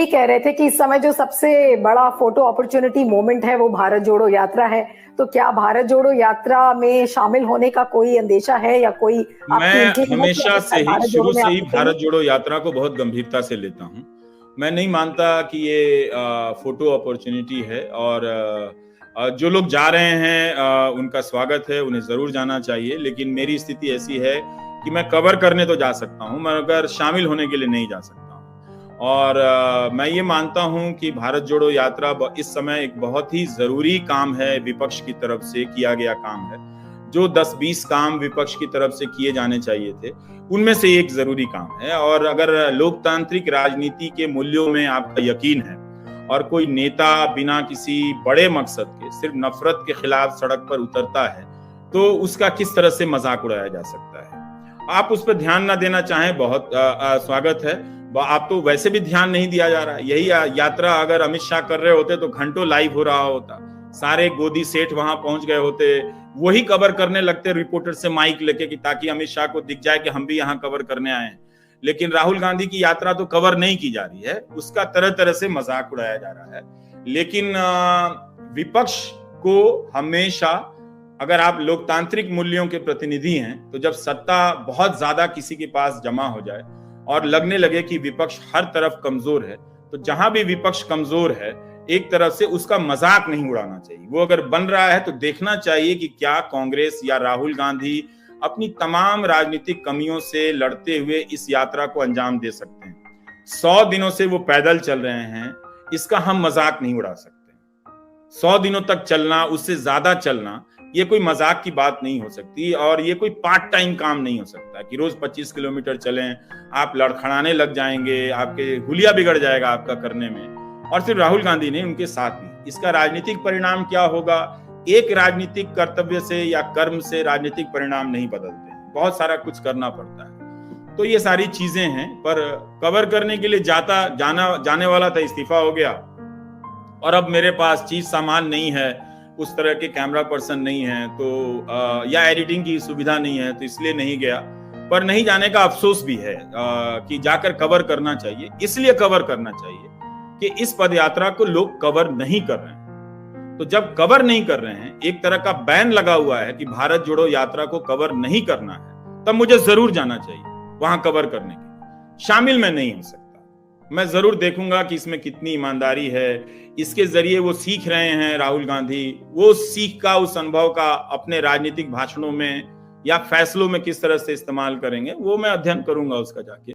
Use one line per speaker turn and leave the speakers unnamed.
ये कह रहे थे कि इस समय जो सबसे बड़ा फोटो अपॉर्चुनिटी मोमेंट है वो भारत जोड़ो यात्रा है। तो क्या भारत जोड़ो यात्रा में शामिल होने का कोई अंदेशा है या कोई आपकी
मैं
इंटरेस्ट है कि
हमेशा से
अगर
ही,
भारत जोड़ो
शुरू
में
से
आप
ही
रुकेंगे?
भारत जोड़ो यात्रा को बहुत गंभीरता से लेता हूँ। मैं नहीं मानता कि ये फोटो अपॉर्चुनिटी है, और जो लोग जा रहे हैं उनका स्वागत है, उन्हें जरूर जाना चाहिए। लेकिन मेरी स्थिति ऐसी है कि मैं कवर करने तो जा सकता हूँ, मगर शामिल होने के लिए नहीं जा सकता हूँ। और मैं ये मानता हूँ कि भारत जोड़ो यात्रा इस समय एक बहुत ही जरूरी काम है, विपक्ष की तरफ से किया गया काम है। जो 10-20 काम विपक्ष की तरफ से किए जाने चाहिए थे, उनमें से एक जरूरी काम है। और अगर लोकतांत्रिक राजनीति के मूल्यों में आपका यकीन है और कोई नेता बिना किसी बड़े मकसद के सिर्फ नफरत के खिलाफ सड़क पर उतरता है, तो उसका किस तरह से मजाक उड़ाया जा सकता है। आप उस पर ध्यान ना देना चाहें, बहुत स्वागत है। आप तो वैसे भी ध्यान नहीं दिया जा रहा है। यही यात्रा अगर अमित शाह कर रहे होते तो घंटों लाइव हो रहा होता, सारे गोदी सेठ वहां पहुंच गए होते, वही कवर करने लगते रिपोर्टर से माइक लेके कि ताकि अमित शाह को दिख जाए कि हम भी यहाँ कवर करने आए हैं। लेकिन राहुल गांधी की यात्रा तो कवर नहीं की जा रही है, उसका तरह तरह से मजाक उड़ाया जा रहा है। लेकिन विपक्ष को हमेशा, अगर आप लोकतांत्रिक मूल्यों के प्रतिनिधि हैं, तो जब सत्ता बहुत ज्यादा किसी के पास जमा हो जाए और लगने लगे कि विपक्ष हर तरफ कमजोर है, तो जहां भी विपक्ष कमजोर है, एक तरफ से उसका मजाक नहीं उड़ाना चाहिए। वो अगर बन रहा है तो देखना चाहिए कि क्या कांग्रेस या राहुल गांधी अपनी तमाम राजनीतिक कमियों से लड़ते हुए इस यात्रा को अंजाम दे सकते हैं। 100 दिनों से वो पैदल चल रहे हैं, इसका हम मजाक नहीं उड़ा सकते। 100 दिनों तक चलना, उससे ज्यादा चलना, ये कोई मजाक की बात नहीं हो सकती। और ये कोई पार्ट टाइम काम नहीं हो सकता कि रोज 25 किलोमीटर चलें, आप लड़खड़ाने लग जाएंगे, आपके हुलिया बिगड़ जाएगा आपका करने में। और सिर्फ राहुल गांधी नहीं, उनके साथ भी। इसका राजनीतिक परिणाम क्या होगा? एक राजनीतिक कर्तव्य से या कर्म से राजनीतिक परिणाम नहीं बदलते हैं, बहुत सारा कुछ करना पड़ता है। तो ये सारी चीजें हैं, पर कवर करने के लिए जाने वाला था, इस्तीफा हो गया। और अब मेरे पास चीज सामान नहीं है, उस तरह के कैमरा पर्सन नहीं है, तो या एडिटिंग की सुविधा नहीं है, तो इसलिए नहीं गया। पर नहीं जाने का अफसोस भी है कि जाकर कवर करना चाहिए। इसलिए कवर करना चाहिए कि इस पदयात्रा को लोग कवर नहीं कर रहे हैं। तो जब कवर नहीं कर रहे हैं, एक तरह का बैन लगा हुआ है कि भारत जोड़ो यात्रा को कवर नहीं करना है, तब मुझे जरूर जाना चाहिए वहां कवर करने के लिए। शामिल मैं नहीं हो सकता। मैं जरूर देखूंगा कि इसमें कितनी ईमानदारी है। इसके जरिए वो सीख रहे हैं राहुल गांधी, वो सीख का, उस अनुभव का अपने राजनीतिक भाषणों में या फैसलों में किस तरह से इस्तेमाल करेंगे, वो मैं अध्ययन करूंगा उसका जाके।